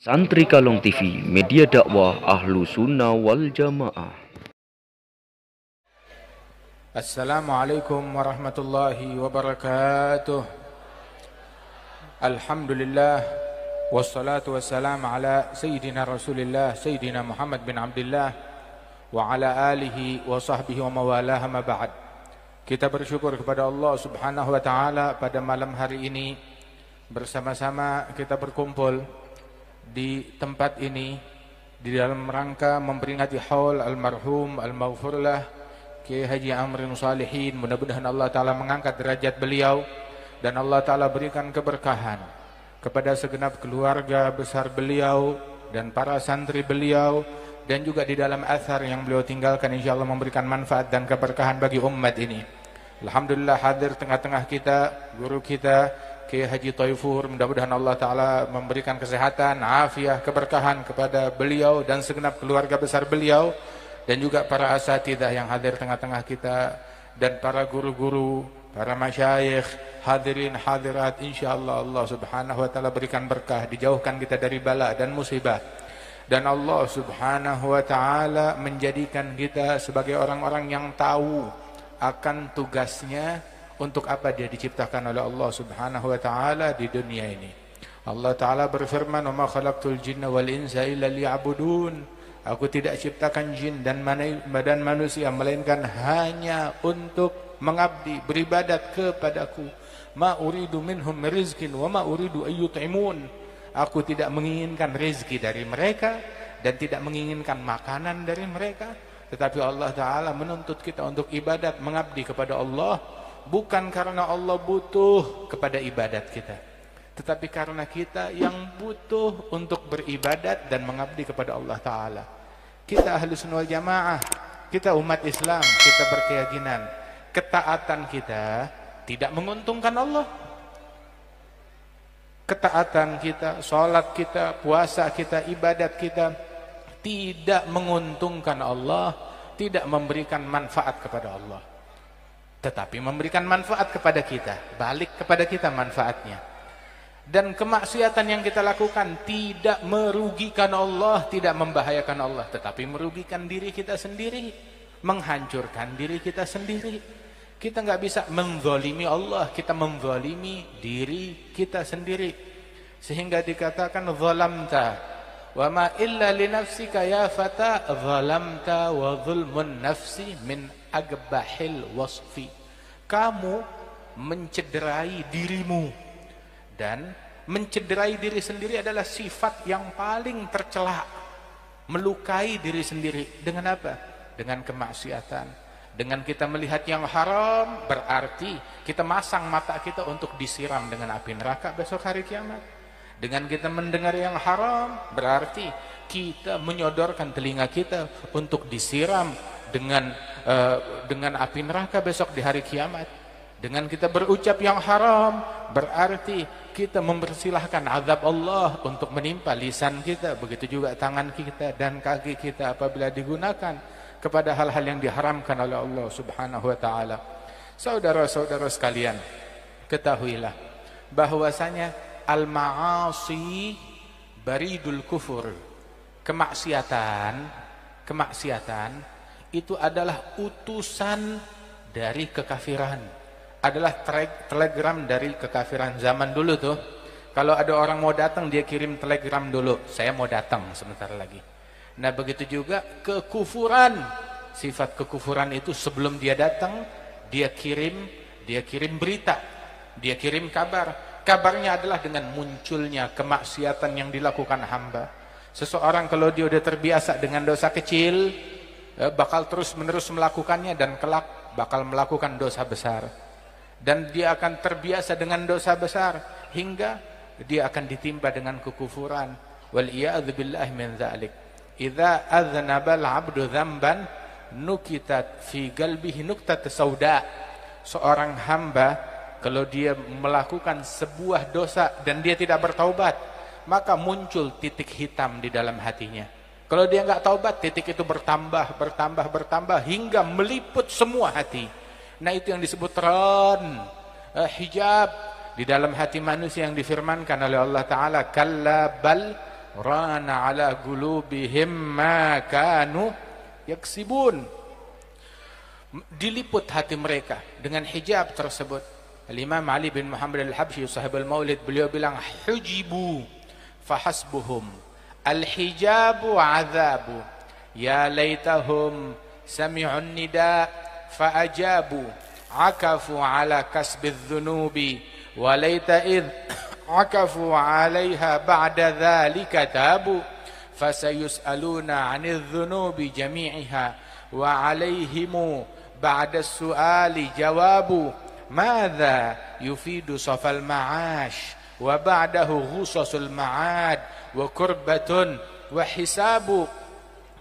Santri Kalong TV, media dakwah Ahlu Sunnah wal Jamaah. Assalamualaikum warahmatullahi wabarakatuh. Alhamdulillah, wassalatu wassalamu ala Sayyidina Rasulillah, Sayyidina Muhammad bin Abdullah, wa ala alihi wa sahbihi wa mawalah, ma ba'd. Kita bersyukur kepada Allah subhanahu wa ta'ala pada malam hari ini. Bersama-sama kita berkumpul di tempat ini di dalam rangka memperingati haul almarhum al-maghfurlah Kiai Haji Amrin Salihin. Mudah-mudahan Allah Ta'ala mengangkat derajat beliau dan Allah Ta'ala berikan keberkahan kepada segenap keluarga besar beliau dan para santri beliau, dan juga di dalam athar yang beliau tinggalkan insyaallah memberikan manfaat dan keberkahan bagi umat ini. Alhamdulillah hadir tengah-tengah kita guru kita Kiai Haji Taifur. Mudah-mudahan Allah Ta'ala memberikan kesehatan, afiah, keberkahan kepada beliau dan segenap keluarga besar beliau, dan juga para asatidzah yang hadir tengah-tengah kita, dan para guru-guru, para masyayikh, hadirin hadirat. InsyaAllah Allah Subhanahu wa Ta'ala berikan berkah, dijauhkan kita dari bala dan musibah, dan Allah Subhanahu wa Ta'ala menjadikan kita sebagai orang-orang yang tahu akan tugasnya, untuk apa dia diciptakan oleh Allah Subhanahu wa Ta'ala di dunia ini. Allah Ta'ala berfirman, "Wa ma khalaqtul jinna wal insa illa liya'budun." Aku tidak ciptakan jin dan manusia melainkan hanya untuk mengabdi, beribadat kepadaku. Ma uridu minhum rizqin wa ma uridu ayyut'imun. Aku tidak menginginkan rezeki dari mereka dan tidak menginginkan makanan dari mereka, tetapi Allah Ta'ala menuntut kita untuk ibadat, mengabdi kepada Allah. Bukan karena Allah butuh kepada ibadat kita, tetapi karena kita yang butuh untuk beribadat dan mengabdi kepada Allah Ta'ala. Kita ahli sunnah wal jamaah, kita umat Islam, kita berkeyakinan ketaatan kita tidak menguntungkan Allah. Ketaatan kita, sholat kita, puasa kita, ibadat kita tidak menguntungkan Allah, tidak memberikan manfaat kepada Allah, tetapi memberikan manfaat kepada kita, balik kepada kita manfaatnya. Dan kemaksiatan yang kita lakukan tidak merugikan Allah, tidak membahayakan Allah, tetapi merugikan diri kita sendiri, menghancurkan diri kita sendiri. Kita nggak bisa menzalimi Allah, kita menzalimi diri kita sendiri. Sehingga dikatakan zalamta wa ma illa li nafsika ya fata zalamta wa zulmun nafsi min agbahil wasfi. Kamu mencederai dirimu, dan mencederai diri sendiri adalah sifat yang paling tercela. Melukai diri sendiri dengan apa? Dengan kemaksiatan. Dengan kita melihat yang haram, berarti kita masang mata kita untuk disiram dengan api neraka besok hari kiamat. Dengan kita mendengar yang haram, berarti kita menyodorkan telinga kita untuk disiram dengan api neraka besok di hari kiamat. Dengan kita berucap yang haram, berarti kita mempersilahkan azab Allah untuk menimpa lisan kita. Begitu juga tangan kita dan kaki kita apabila digunakan kepada hal-hal yang diharamkan oleh Allah Subhanahu wa Ta'ala. Saudara-saudara sekalian, ketahuilah bahwasanya al-ma'asi baridul kufur. Kemaksiatan itu adalah utusan dari kekafiran, adalah telegram dari kekafiran. Zaman dulu tuh, kalau ada orang mau datang, dia kirim telegram dulu, saya mau datang sebentar lagi. Nah begitu juga kekufuran, sifat kekufuran itu sebelum dia datang, dia kirim berita, dia kirim kabar. Kabarnya adalah dengan munculnya kemaksiatan yang dilakukan hamba. Seseorang kalau dia udah terbiasa dengan dosa kecil, bakal terus-menerus melakukannya, dan kelak bakal melakukan dosa besar. Dan dia akan terbiasa dengan dosa besar hingga dia akan ditimpa dengan kekufuran. Wal iyadzu billahi min dzalik. Idza aznaba al-'abdu dzamban nukitat fi qalbihi nuqtat sauda. Seorang hamba kalau dia melakukan sebuah dosa dan dia tidak bertaubat, maka muncul titik hitam di dalam hatinya. Kalau dia nggak taubat, titik itu bertambah hingga meliput semua hati. Nah itu yang disebut ran, hijab di dalam hati manusia yang difirmankan oleh Allah Ta'ala, kalla bal rana ala qulubihim ma kanu yaksibun. Diliput hati mereka dengan hijab tersebut. Al-Imam Ali bin Muhammad al-Habsyi sahibul Maulid, beliau bilang hujibu fahasbuhum al-hijabu azabu ya laitahum sami'un nida fa'ajabu akafu ala kasbidh dhunubi wa laita id akafu 'alaiha ba'da dhalika tabu fasayus'aluna 'anidh dhunubi jami'iha wa 'alaihimu ba'da as-su'ali jawabu madza yufidu safal ma'ash wa ba'dahu ghusasul ma'ad wa kurbatun wa hisabu.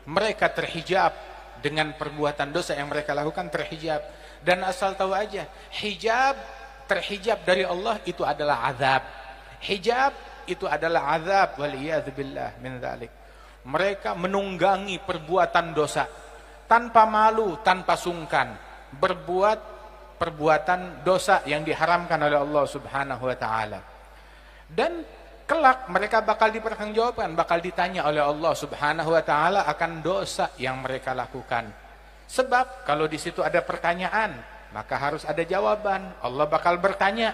Mereka terhijab dengan perbuatan dosa yang mereka lakukan, terhijab. Dan asal tahu aja, hijab, terhijab dari Allah itu adalah azab. Hijab itu adalah azab, waliyadzubillah min dzalik. Mereka menunggangi perbuatan dosa tanpa malu, tanpa sungkan, berbuat perbuatan dosa yang diharamkan oleh Allah Subhanahu wa taala. Dan kelak mereka bakal dipertanggungjawabkan, bakal ditanya oleh Allah Subhanahu wa taala akan dosa yang mereka lakukan. Sebab kalau di situ ada pertanyaan, maka harus ada jawaban. Allah bakal bertanya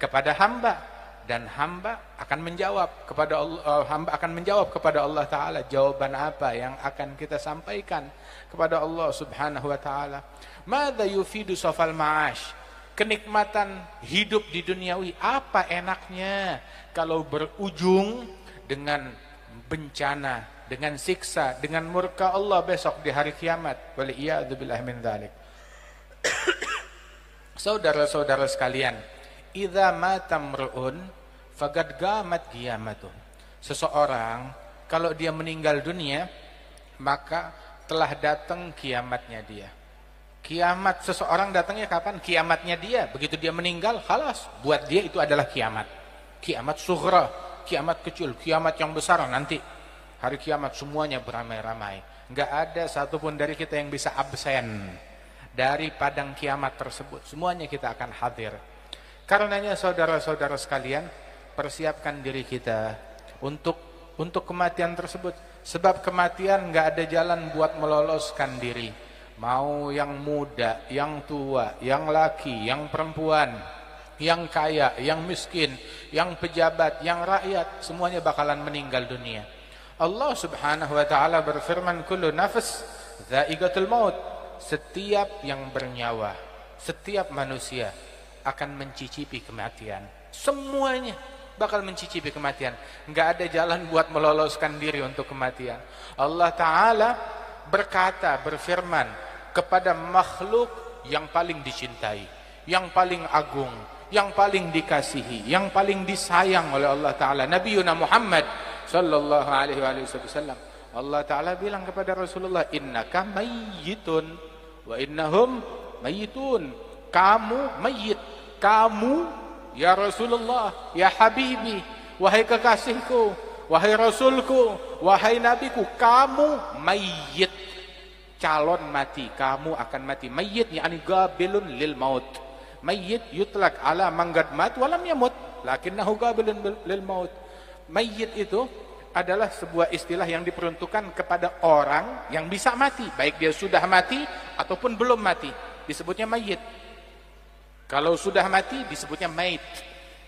kepada hamba dan hamba akan menjawab kepada Allah, hamba akan menjawab kepada Allah taala. Jawaban apa yang akan kita sampaikan kepada Allah Subhanahu wa taala? Madza yufidu safal ma'ash? Kenikmatan hidup di duniawi apa enaknya kalau berujung dengan bencana, dengan siksa, dengan murka Allah besok di hari kiamat. Waliyadzubillah min dzalik. Saudara-saudara sekalian, idza mata mru'un faqad qamat qiyamatuh. Seseorang kalau dia meninggal dunia, maka telah datang kiamatnya dia. Kiamat seseorang datangnya kapan? Kiamatnya dia. Begitu dia meninggal, khalas. Buat dia itu adalah kiamat. Kiamat sughra, kiamat kecil, kiamat yang besar nanti. Hari kiamat semuanya beramai-ramai. Enggak ada satupun dari kita yang bisa absen dari padang kiamat tersebut. Semuanya kita akan hadir. Karenanya saudara-saudara sekalian, persiapkan diri kita untuk kematian tersebut. Sebab kematian enggak ada jalan buat meloloskan diri. Mau yang muda, yang tua, yang laki, yang perempuan, yang kaya, yang miskin, yang pejabat, yang rakyat, semuanya bakalan meninggal dunia. Allah Subhanahu wa taala berfirman, kullu nafs dha'iqatul maut. Setiap yang bernyawa, setiap manusia akan mencicipi kematian. Semuanya bakal mencicipi kematian. Enggak ada jalan buat meloloskan diri untuk kematian. Allah taala berkata, berfirman kepada makhluk yang paling dicintai, yang paling agung, yang paling dikasihi, yang paling disayang oleh Allah taala, Nabiuna Muhammad sallallahu alaihi wasallam. Allah taala bilang kepada Rasulullah, innaka mayyitun wa innahum mayyitun. Kamu mayyit, kamu ya Rasulullah, ya Habibi, wahai kekasihku, wahai Rasulku, wahai Nabiku, kamu mayyit, calon mati, kamu akan mati. Mayyit yani gabilun lil maut. Mayyit yutlak ala man qad mat wa lam yamut lakinnahu gabilun lil maut. Mayyit itu adalah sebuah istilah yang diperuntukkan kepada orang yang bisa mati, baik dia sudah mati ataupun belum mati, disebutnya mayyit. Kalau sudah mati disebutnya mayit.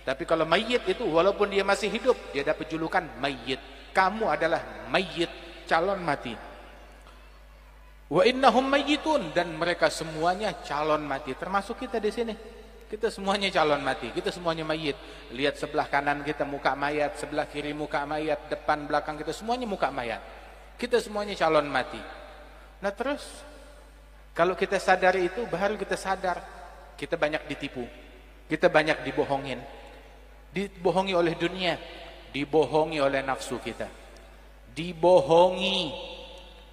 Tapi kalau mayyit itu walaupun dia masih hidup, dia dapat julukan mayyit. Kamu adalah mayyit, calon mati. Wa innahum mayyitun, dan mereka semuanya calon mati, termasuk kita di sini. Kita semuanya calon mati, kita semuanya mayit. Lihat sebelah kanan kita muka mayat, sebelah kiri muka mayat, depan belakang kita semuanya muka mayat. Kita semuanya calon mati. Nah terus kalau kita sadari itu, baru kita sadar kita banyak ditipu, kita banyak dibohongin. Dibohongi oleh dunia, dibohongi oleh nafsu kita, dibohongi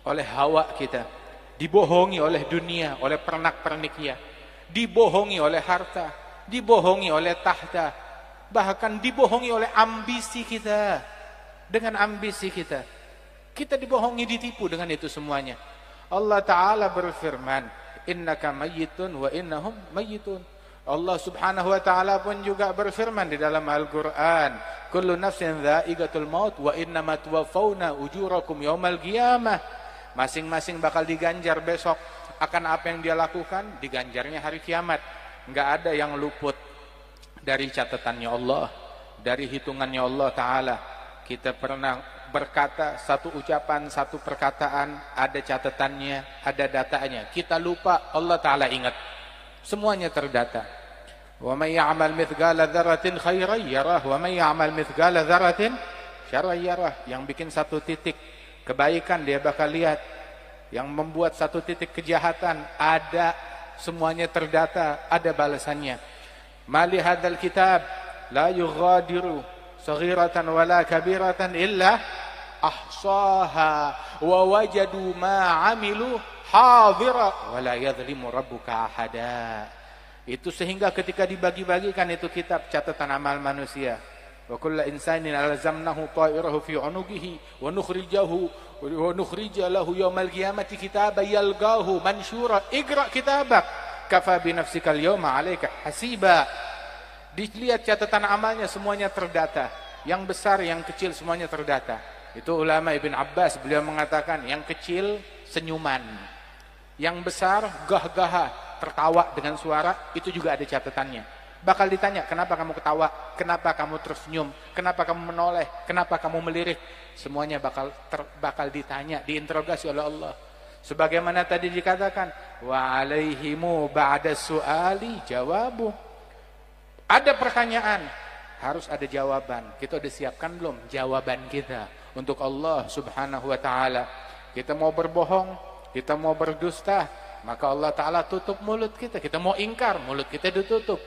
oleh hawa kita, dibohongi oleh dunia, oleh pernak-perniknya, dibohongi oleh harta, dibohongi oleh tahta, bahkan dibohongi oleh ambisi kita. Dengan ambisi kita, kita dibohongi, ditipu dengan itu semuanya. Allah Ta'ala berfirman, innaka mayyitun wa innahum mayyitun. Allah Subhanahu wa taala pun juga berfirman di dalam Al-Qur'an, "Kullu nafsin dha'iqatul maut wa innama tuwaffawna ujurakum yaumal qiyamah." Masing-masing bakal diganjar besok akan apa yang dia lakukan, diganjarnya hari kiamat. Enggak ada yang luput dari catatannya Allah, dari hitungannya Allah taala. Kita pernah berkata satu ucapan, satu perkataan, ada catatannya, ada datanya. Kita lupa, Allah taala ingat. Semuanya terdata. Wa may ya'mal mithqala dzarratin khairan yarah wa may ya'mal mithqala dzarratin syarran yarah. Yang bikin satu titik kebaikan dia bakal lihat. Yang membuat satu titik kejahatan ada, semuanya terdata, ada balasannya. Mali hadzal kitab la yughadiru saghiratan wala kabiratan illa ahsaha wa wajadu ma 'amilu hadira wala yadhlimu rabbuka ahada. Itu sehingga ketika dibagi-bagikan itu kitab catatan amal manusia, wa kullu insanin alzamnahu ta'irahu fi 'unuqihi wa nukhrija lahu yawmal qiyamati kitaban yalqahu mansyura iqra kitabak kafa bi nafsikal yawma 'alaika hasiba. Dilihat catatan amalnya semuanya terdata, yang besar yang kecil semuanya terdata. Itu ulama Ibn Abbas, beliau mengatakan yang kecil senyuman, yang besar gah-gah tertawa dengan suara, itu juga ada catatannya. Bakal ditanya, kenapa kamu ketawa, kenapa kamu tersenyum, kenapa kamu menoleh, kenapa kamu melirik, semuanya bakal ditanya, diinterogasi oleh Allah. Sebagaimana tadi dikatakan, wa alaihimu ba'da su'ali jawabu. Ada pertanyaan, harus ada jawaban. Kita udah siapkan belum jawaban kita untuk Allah Subhanahu wa taala? Kita mau berbohong, kita mau berdusta, maka Allah taala tutup mulut kita. Kita mau ingkar, mulut kita ditutup.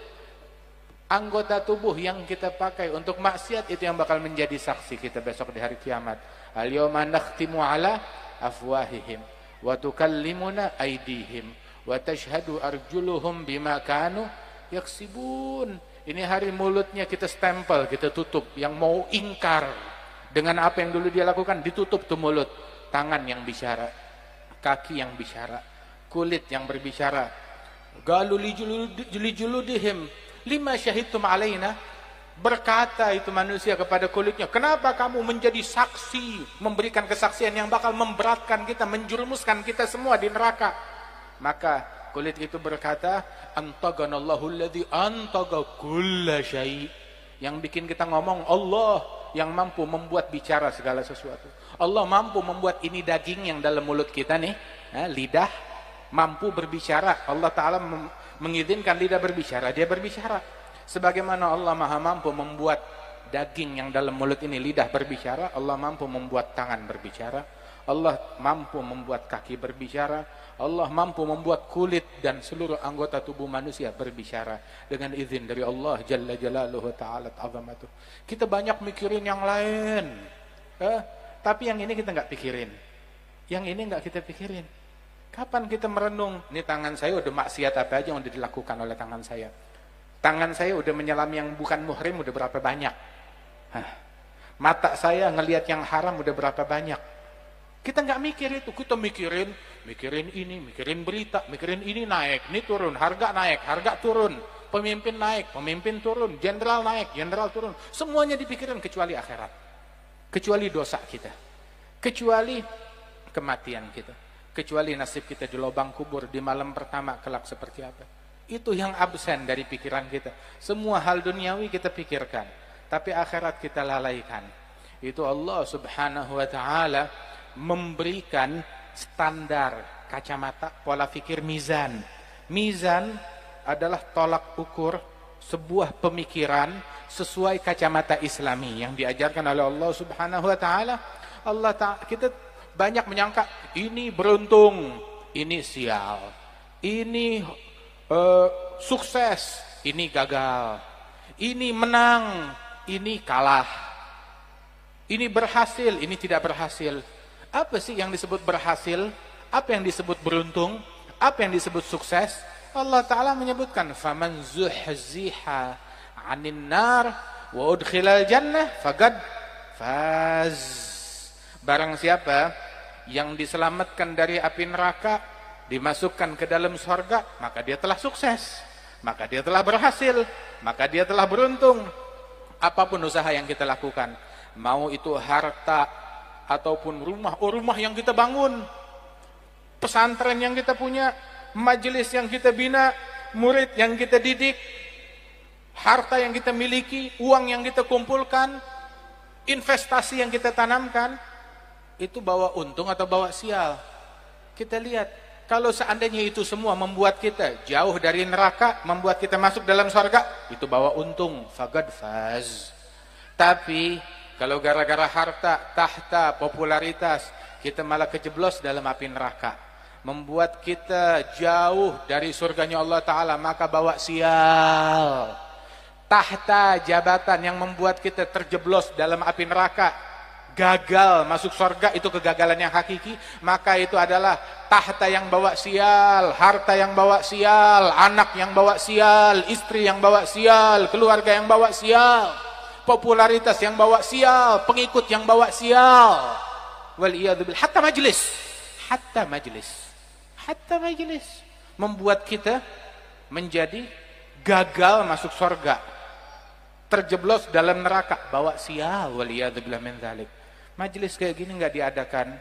Anggota tubuh yang kita pakai untuk maksiat itu yang bakal menjadi saksi kita besok di hari kiamat. Al-yawma nakhtimu ala afwahihim wa tukallimuna aydihim wa tashhadu arjuluhum bima kanu yaksibun. Ini hari mulutnya kita stempel, kita tutup. Yang mau ingkar dengan apa yang dulu dia lakukan, ditutup tuh mulut. Tangan yang bicara, kaki yang bicara, kulit yang berbicara. Galu li juludihim lima syahidtum alaina. Berkata itu manusia kepada kulitnya, kenapa kamu menjadi saksi, memberikan kesaksian yang bakal memberatkan kita, menjerumuskan kita semua di neraka. Maka kulit itu berkata, antaganallahu alladzi antaga kulla syai'. Yang bikin kita ngomong Allah yang mampu membuat bicara segala sesuatu. Allah mampu membuat ini daging yang dalam mulut kita nih, lidah mampu berbicara. Allah taala mengizinkan lidah berbicara, dia berbicara. Sebagaimana Allah Maha mampu membuat daging yang dalam mulut ini lidah berbicara, Allah mampu membuat tangan berbicara, Allah mampu membuat kaki berbicara, Allah mampu membuat kulit dan seluruh anggota tubuh manusia berbicara dengan izin dari Allah Jalla Jalaluhu Ta'ala Azamatuh. Kita banyak mikirin yang lain, tapi yang ini kita nggak pikirin, yang ini nggak kita pikirin. Kapan kita merenung, ini tangan saya udah maksiat apa aja yang udah dilakukan oleh tangan saya. Tangan saya udah menyelam yang bukan muhrim udah berapa banyak. Mata saya ngelihat yang haram udah berapa banyak. Kita nggak mikir itu, kita mikirin ini, mikirin berita, mikirin ini naik, ini turun, harga naik, harga turun, pemimpin naik, pemimpin turun, jenderal naik, jenderal turun. Semuanya dipikirin kecuali akhirat, kecuali dosa kita, kecuali kematian kita, kecuali nasib kita di lubang kubur di malam pertama kelak seperti apa. Itu yang absen dari pikiran kita. Semua hal duniawi kita pikirkan, tapi akhirat kita lalaikan. Itu Allah Subhanahu wa taala memberikan standar kacamata pola pikir mizan. Mizan adalah tolak ukur sebuah pemikiran sesuai kacamata Islami yang diajarkan oleh Allah Subhanahu wa taala. Kita banyak menyangka ini beruntung, ini sial, ini sukses, ini gagal, ini menang, ini kalah, ini berhasil, ini tidak berhasil. Apa sih yang disebut berhasil? Apa yang disebut beruntung? Apa yang disebut sukses? Allah Ta'ala menyebutkan, faman zuhziha 'anil nar wa udkhilal jannah faqad faz. Barang siapa yang diselamatkan dari api neraka, dimasukkan ke dalam surga, maka dia telah sukses. maka dia telah berhasil, maka dia telah beruntung. Apapun usaha yang kita lakukan, mau itu harta ataupun rumah, rumah yang kita bangun, pesantren yang kita punya, majelis yang kita bina, murid yang kita didik, harta yang kita miliki, uang yang kita kumpulkan, investasi yang kita tanamkan, itu bawa untung atau bawa sial? Kita lihat, kalau seandainya itu semua membuat kita jauh dari neraka, membuat kita masuk dalam surga, itu bawa untung, faqad faz. Tapi kalau gara-gara harta, tahta, popularitas, kita malah kejeblos dalam api neraka, membuat kita jauh dari surganya Allah Ta'ala, maka bawa sial. Tahta, jabatan yang membuat kita terjeblos dalam api neraka, gagal masuk surga, itu kegagalan yang hakiki, maka itu adalah tahta yang bawa sial, harta yang bawa sial, anak yang bawa sial, istri yang bawa sial, keluarga yang bawa sial, popularitas yang bawa sial, pengikut yang bawa sial. Waliyadzubillah. Hatta majlis membuat kita menjadi gagal masuk surga, terjeblos dalam neraka, bawa sial. Waliyadzubillah min dzalik. Majelis kayak gini nggak diadakan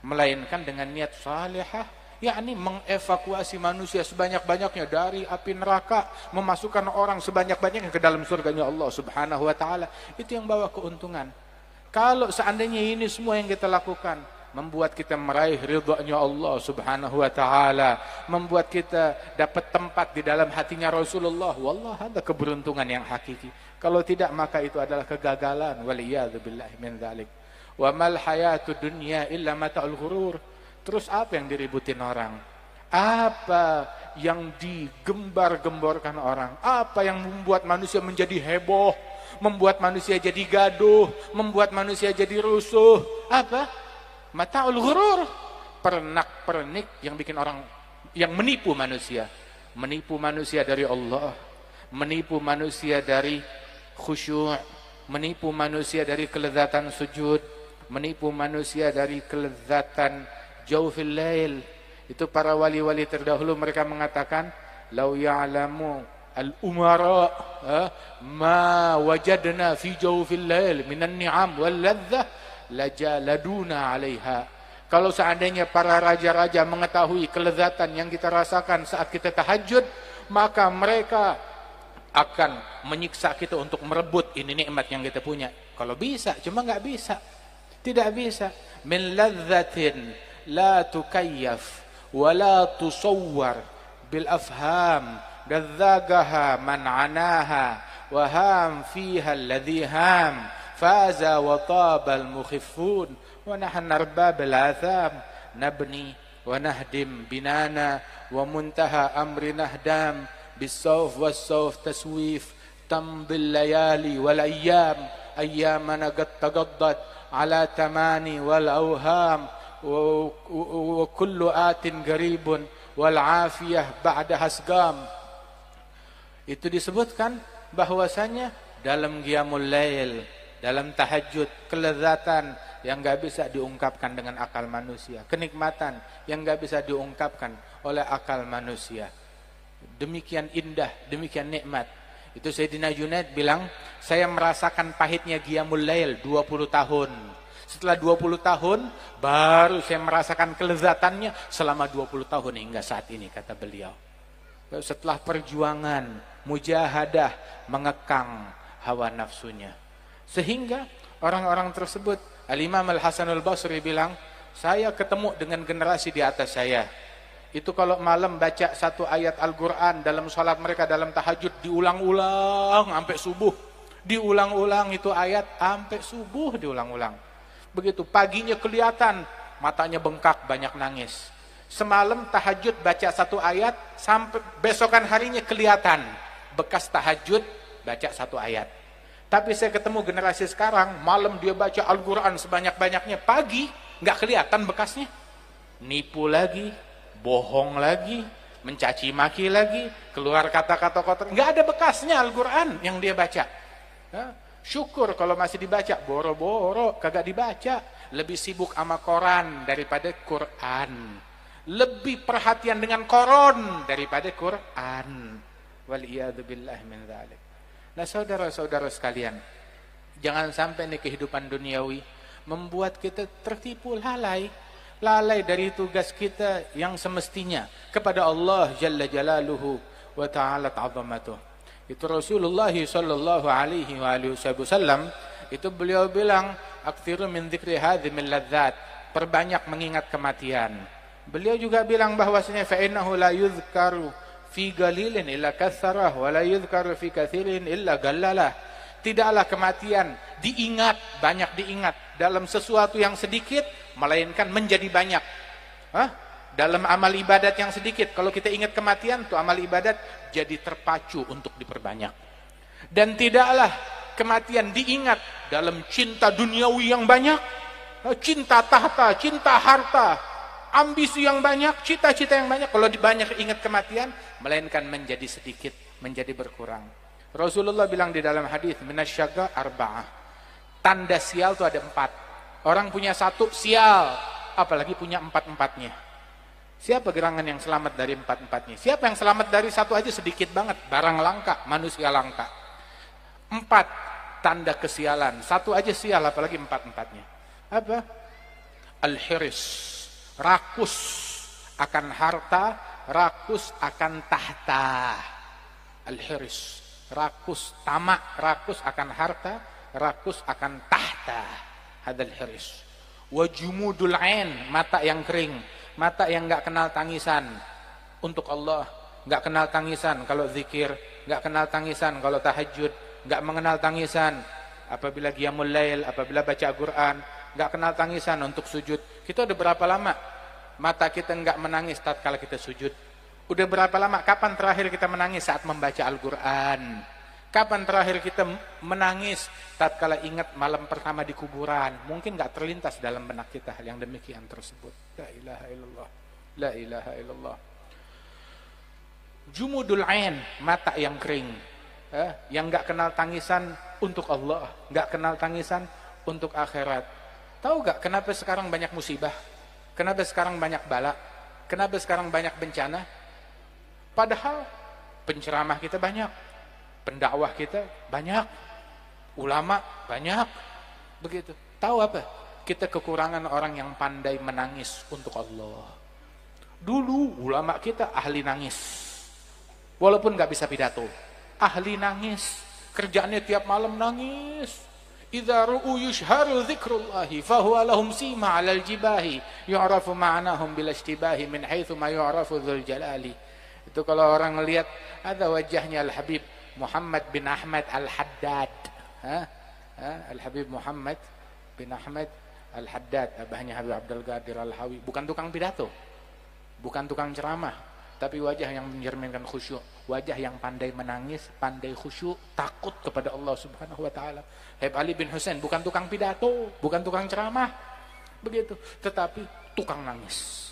melainkan dengan niat salihah, yakni mengevakuasi manusia sebanyak-banyaknya dari api neraka, memasukkan orang sebanyak-banyaknya ke dalam surganya Allah Subhanahu wa Ta'ala. Itu yang bawa keuntungan. Kalau seandainya ini semua yang kita lakukan membuat kita meraih ridhonya Allah Subhanahu wa Ta'ala, membuat kita dapat tempat di dalam hatinya Rasulullah, wallah ada keberuntungan yang hakiki. Kalau tidak, maka itu adalah kegagalan. Waliyadzubillahi min dzalik. Wa mal hayatud dunya illa mata'ul ghurur. Terus apa yang diributin orang? Apa yang digembar-gemborkan orang? Apa yang membuat manusia menjadi heboh, membuat manusia jadi gaduh, membuat manusia jadi rusuh? Apa? Mata'ul ghurur. Pernak-pernik yang bikin orang, yang menipu manusia dari Allah, menipu manusia dari khusyuk, menipu manusia dari kelezatan sujud, menipu manusia dari kelezatan jaufil lail. Itu para wali-wali terdahulu mereka mengatakan, lau ya'lamu al-umara ma wajadna fi jaufil lail minan ni'am wal ladzah lajaladuna 'alaiha. Kalau seandainya para raja-raja mengetahui kelezatan yang kita rasakan saat kita tahajud, maka mereka akan menyiksa kita untuk merebut ini nikmat yang kita punya. Kalau bisa, cuma nggak bisa. Tidak bisa. Min ladzatin la tukayyaf wa la tusawwar bil afham gadzagaha man anaha wa ham fiha alladhi ham faza wa tabal mukhiffun wa nahnu arbab al atham nabni wa nahdim binana wa muntaha amri nahdam بالسوف والسوف تسويف تمضي الليالي والأيام أيامنا قد تقضت على تماني والأوهام وكل آت قريب والعافية بعدها سقام. Itu disebutkan bahwasanya dalam qiyamul lail, dalam tahajud, kelezatan yang enggak bisa diungkapkan dengan akal manusia, kenikmatan yang enggak bisa diungkapkan oleh akal manusia. Demikian indah, demikian nikmat. Itu Sayyidina Junaid bilang, saya merasakan pahitnya qiyamul lail 20 tahun. Setelah 20 tahun baru saya merasakan kelezatannya selama 20 tahun hingga saat ini, kata beliau. Setelah perjuangan, mujahadah, mengekang hawa nafsunya. Sehingga orang-orang tersebut, Al-Imam Al-Hasanul Basri bilang, saya ketemu dengan generasi di atas saya. Itu kalau malam baca satu ayat Al-Quran dalam salat mereka, dalam tahajud, diulang-ulang sampai subuh. Diulang-ulang itu ayat sampai subuh, diulang-ulang. Begitu paginya kelihatan matanya bengkak, banyak nangis. Semalam tahajud baca satu ayat, sampai besokan harinya kelihatan bekas tahajud baca satu ayat. Tapi saya ketemu generasi sekarang, malam dia baca Al-Quran sebanyak-banyaknya, pagi nggak kelihatan bekasnya. Nipu lagi, bohong lagi, mencaci maki lagi, keluar kata-kata kotor, nggak ada bekasnya Al-Quran yang dia baca. Syukur kalau masih dibaca, boro-boro kagak dibaca. Lebih sibuk sama koran daripada Quran, lebih perhatian dengan koron daripada Quran. Waliyadzubillah min dzalik. Nah, saudara-saudara sekalian, jangan sampai nih kehidupan duniawi membuat kita tertipu lalai dari tugas kita yang semestinya kepada Allah Jalla Jalaluhu wa Ta'ala Ta'zamatuh. Itu Rasulullah sallallahu alaihi wasallam itu beliau bilang, aktsiru min dzikri hadzimil ladzat, perbanyak mengingat kematian. Beliau juga bilang bahwasanya fa innahu la yuzkaru fi galilin illa katsarah wa la yuzkaru fi katsirin illa gallalah. Tidaklah kematian diingat, banyak diingat dalam sesuatu yang sedikit, melainkan menjadi banyak. Dalam amal ibadat yang sedikit, kalau kita ingat kematian, tuh amal ibadat jadi terpacu untuk diperbanyak. Dan tidaklah kematian diingat dalam cinta duniawi yang banyak, cinta tahta, cinta harta, ambisi yang banyak, cita-cita yang banyak. Kalau banyak ingat kematian, melainkan menjadi sedikit, menjadi berkurang. Rasulullah bilang di dalam hadis, minasyaga arba'ah, tanda sial itu ada 4. Orang punya 1 sial, apalagi punya 4-4-nya. Siapa gerangan yang selamat dari 4-4-nya? Siapa yang selamat dari 1 aja sedikit banget, barang langka, manusia langka. 4 tanda kesialan, 1 aja sial, apalagi 4-4-nya. Apa? Al-hiris, rakus akan harta, rakus akan tahta. Al-hiris, rakus, tamak, rakus akan harta, rakus akan tahta. Hadal hiris. Wa jumudul ain, mata yang kering, mata yang enggak kenal tangisan untuk Allah, enggak kenal tangisan kalau zikir, enggak kenal tangisan kalau tahajud, enggak mengenal tangisan apabila qiyamul lail, apabila baca Al-Qur'an, enggak kenal tangisan untuk sujud. Kita udah berapa lama mata kita enggak menangis tatkala kita sujud? Udah berapa lama? Kapan terakhir kita menangis saat membaca Al-Qur'an? Kapan terakhir kita menangis tatkala ingat malam pertama di kuburan? Mungkin enggak terlintas dalam benak kita hal yang demikian tersebut. La ilaha illallah. La ilaha illallah. Jumudul ain, mata yang kering, yang enggak kenal tangisan untuk Allah, enggak kenal tangisan untuk akhirat. Tahu enggak kenapa sekarang banyak musibah? Kenapa sekarang banyak bala? Kenapa sekarang banyak bencana? Padahal penceramah kita banyak, pendakwah kita banyak, ulama banyak, begitu. Tahu apa? Kita kekurangan orang yang pandai menangis untuk Allah. Dulu ulama kita ahli nangis, walaupun nggak bisa pidato, ahli nangis, kerjaannya tiap malam nangis. Idza ru'u yushharu dzikrullahi fahuwa lahum sima 'alal jibahi yu'rafu ma'nahum bil ishtibahi min haitsu ma yu'rafu dzul jalali. Itu kalau orang melihat ada wajahnya Al-Habib Muhammad bin Ahmad Al-Haddad, Al-Habib Muhammad bin Ahmad Al-Haddad, abahnya Habib Abdul Qadir Al-Hawi, bukan tukang pidato, bukan tukang ceramah, tapi wajah yang mencerminkan khusyuk, wajah yang pandai menangis, pandai khusyuk, takut kepada Allah Subhanahu wa taala. Habib Ali bin Husain bukan tukang pidato, bukan tukang ceramah, begitu, tetapi tukang nangis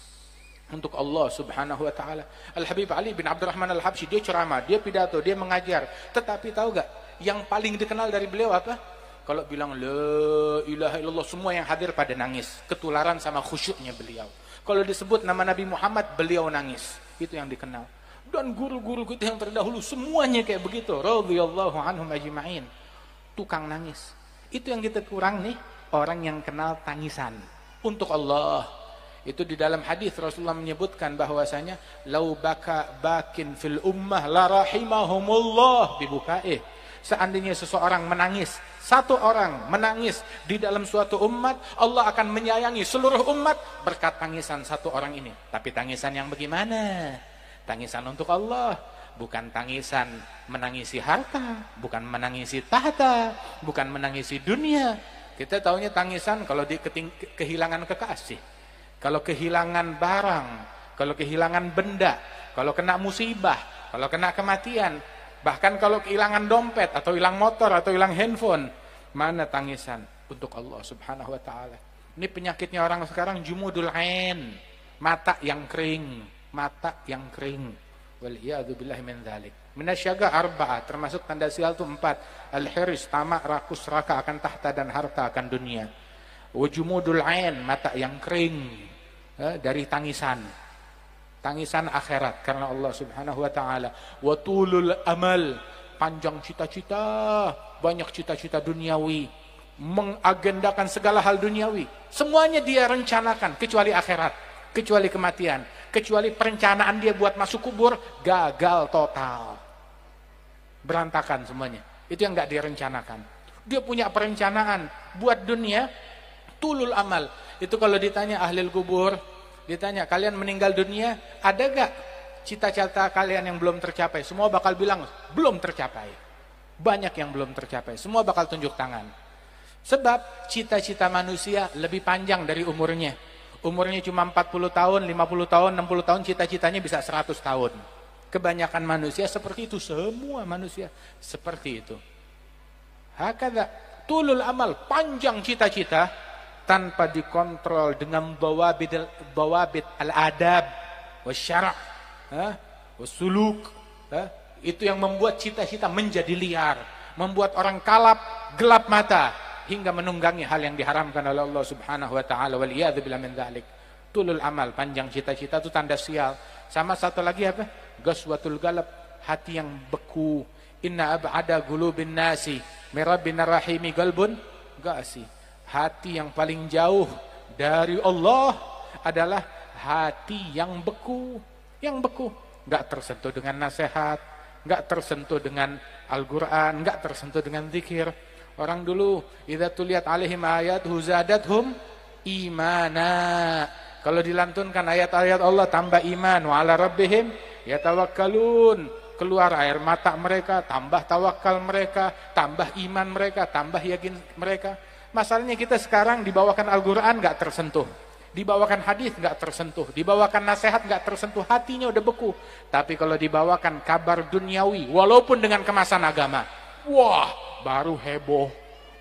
untuk Allah Subhanahu wa taala. Al-Habib Ali bin Abdurrahman Al-Habsyi, dia ceramah, dia pidato, dia mengajar, tetapi tahu gak yang paling dikenal dari beliau apa? Kalau bilang la ilaha illallah, semua yang hadir pada nangis, ketularan sama khusyuknya beliau. Kalau disebut nama Nabi Muhammad, beliau nangis, itu yang dikenal. Dan guru-guru kita yang terdahulu semuanya kayak begitu, radhiyallahu anhum ajma'in, tukang nangis. Itu yang kita kurang nih, orang yang kenal tangisan untuk Allah. Itu di dalam hadis Rasulullah menyebutkan bahwasanya lau baka bakin fil ummah la rahimahumullah bibukaih. Seandainya seseorang menangis, satu orang menangis di dalam suatu umat, Allah akan menyayangi seluruh umat berkat tangisan satu orang ini. Tapi tangisan yang bagaimana? Tangisan untuk Allah, bukan tangisan menangisi harta, bukan menangisi tahta, bukan menangisi dunia. Kita taunya tangisan kalau kehilangan kekasih, kalau kehilangan barang, kalau kehilangan benda, kalau kena musibah, kalau kena kematian, bahkan kalau kehilangan dompet atau hilang motor atau hilang handphone, mana tangisan untuk Allah Subhanahu wa taala? Ini penyakitnya orang sekarang, jumudul ain, mata yang kering, mata yang kering. Wal iyadu billahi min dzalik. Minasyaga arba'ah, termasuk tanda sial itu 4. Al-hiris, tamak, rakus, raka akan tahta dan harta akan dunia. Wajumudul ain, mata yang kering dari tangisan. Tangisan akhirat karena Allah Subhanahu wa taala. Wa tulul amal, panjang cita-cita, banyak cita-cita duniawi, mengagendakan segala hal duniawi. Semuanya dia rencanakan kecuali akhirat, kecuali kematian, kecuali perencanaan dia buat masuk kubur gagal total. Berantakan semuanya. Itu yang enggak direncanakan. Dia punya perencanaan buat dunia, tulul amal. Itu kalau ditanya ahli kubur, ditanya, kalian meninggal dunia, ada gak cita-cita kalian yang belum tercapai? Semua bakal bilang, belum tercapai. Banyak yang belum tercapai. Semua bakal tunjuk tangan. Sebab cita-cita manusia lebih panjang dari umurnya. Umurnya cuma 40 tahun, 50 tahun, 60 tahun, cita-citanya bisa 100 tahun. Kebanyakan manusia seperti itu. Semua manusia seperti itu. Hakadha, tulul amal, panjang cita-cita, tanpa dikontrol dengan bawabit al-adab wasyara' wasuluk. Itu yang membuat cita-cita menjadi liar, membuat orang kalap, gelap mata, hingga menunggangi hal yang diharamkan oleh Allah Subhanahu wa taala. Wal iyadzu billahi min dzalik. Tulul amal, panjang cita-cita itu tanda sial. Sama satu lagi apa? Ghaswatul galab, hati yang beku. Inna ab'ada qulubin nasi mirabbina rahimi qalbun gasi. Hati yang paling jauh dari Allah adalah hati yang beku. Yang beku. Enggak tersentuh dengan nasihat, enggak tersentuh dengan Al-Quran, enggak tersentuh dengan zikir. Orang dulu, idza tuliyat alaihim ayatuhu zadatuhum imana. Kalau dilantunkan ayat-ayat Allah tambah iman. Wa ala rabbihim yatawakkalun. Keluar air mata mereka, tambah tawakal mereka, tambah iman mereka, tambah yakin mereka. Masalahnya kita sekarang dibawakan Al-Quran gak tersentuh, dibawakan hadis gak tersentuh, dibawakan nasihat gak tersentuh, hatinya udah beku. Tapi kalau dibawakan kabar duniawi, walaupun dengan kemasan agama, wah, baru heboh,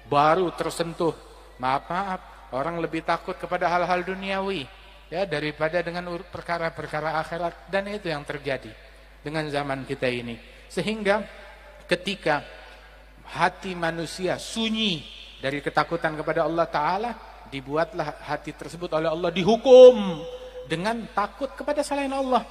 baru tersentuh. Maaf, orang lebih takut kepada hal-hal duniawi ya daripada dengan perkara-perkara akhirat. Dan itu yang terjadi dengan zaman kita ini. Sehingga ketika hati manusia sunyi dari ketakutan kepada Allah Ta'ala, dibuatlah hati tersebut oleh Allah dihukum dengan takut kepada selain Allah.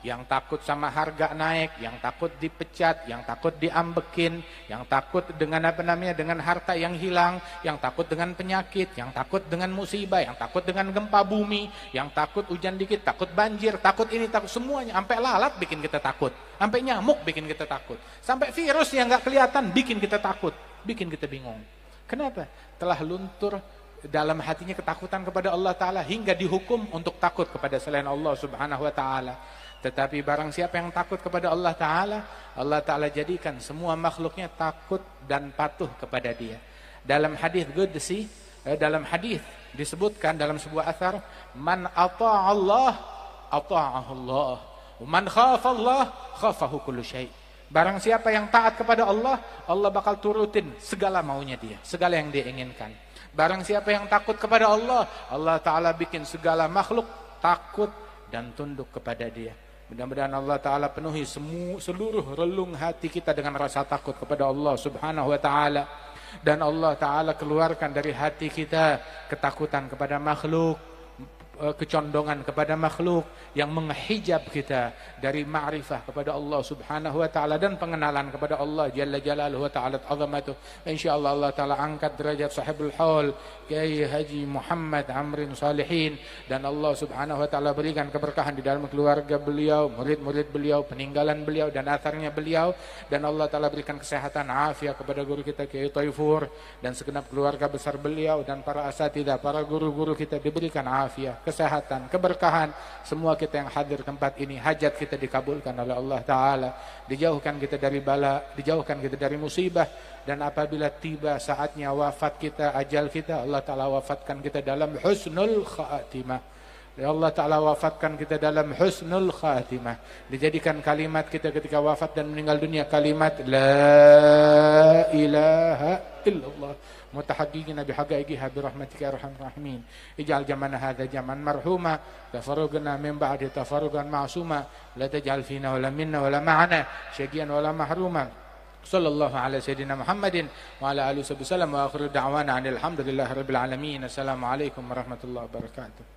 Yang takut sama harga naik, yang takut dipecat, yang takut diambekin, yang takut dengan dengan harta yang hilang, yang takut dengan penyakit, yang takut dengan musibah, yang takut dengan gempa bumi, yang takut hujan dikit, takut banjir, takut ini, takut semuanya. Sampai lalat bikin kita takut, sampai nyamuk bikin kita takut, sampai virus yang nggak kelihatan bikin kita takut, bikin kita bingung. Kenapa? Telah luntur dalam hatinya ketakutan kepada Allah Ta'ala hingga dihukum untuk takut kepada selain Allah Subhanahu wa Ta'ala. Tetapi barang siapa yang takut kepada Allah Ta'ala, Allah Ta'ala jadikan semua makhluknya takut dan patuh kepada dia. Dalam hadis qudsi, dalam hadis disebutkan dalam sebuah athar, man ata'a Allah ata'ahu Allah, man khafa Allah khafahu kullu syai'. Barang siapa yang taat kepada Allah, Allah bakal turutin segala maunya dia, segala yang dia inginkan. Barang siapa yang takut kepada Allah, Allah Ta'ala bikin segala makhluk takut dan tunduk kepada dia. Mudah-mudahan Allah Ta'ala penuhi seluruh relung hati kita dengan rasa takut kepada Allah Subhanahu wa Ta'ala. Dan Allah Ta'ala keluarkan dari hati kita ketakutan kepada makhluk, kecondongan kepada makhluk yang menghijab kita dari ma'rifah kepada Allah Subhanahu wa Ta'ala dan pengenalan kepada Allah Jalla Jalaluhu wa Ta'ala azamatuh. Insyaallah Allah Ta'ala angkat derajat sahibul haul Kiai Haji Muhammad Amrin Salihin, dan Allah Subhanahu wa Ta'ala berikan keberkahan di dalam keluarga beliau, murid-murid beliau, peninggalan beliau dan atharnya beliau, dan Allah Ta'ala berikan kesehatan afiat kepada guru kita Kiai Taifur dan segenap keluarga besar beliau, dan para asatidzah, para guru-guru kita diberikan afiat, kesehatan, keberkahan. Semua kita yang hadir tempat ini, hajat kita dikabulkan oleh Allah Ta'ala, dijauhkan kita dari bala, dijauhkan kita dari musibah, dan apabila tiba saatnya wafat kita, ajal kita, Allah Ta'ala wafatkan kita dalam husnul khatimah. Ya Allah Ta'ala wafatkan kita dalam husnul khatimah. Dijadikan kalimat kita ketika wafat dan meninggal dunia kalimat La ilaha illallah mutahaqqiqina bihaqaiqiha birahmatika ya arhamar rahimin. Ij'al jamana hadza jaman marhuma tafarrugna min ba'di tafarrugan ma'suma la taj'al fina wala minna wala ma'ana syaqiyan wala mahruma. Sallallahu ala sayyidina Muhammadin wa ala alihi wasallam wa akhiru da'wana alhamdulillahi rabbil alamin. Assalamualaikum warahmatullahi wabarakatuh.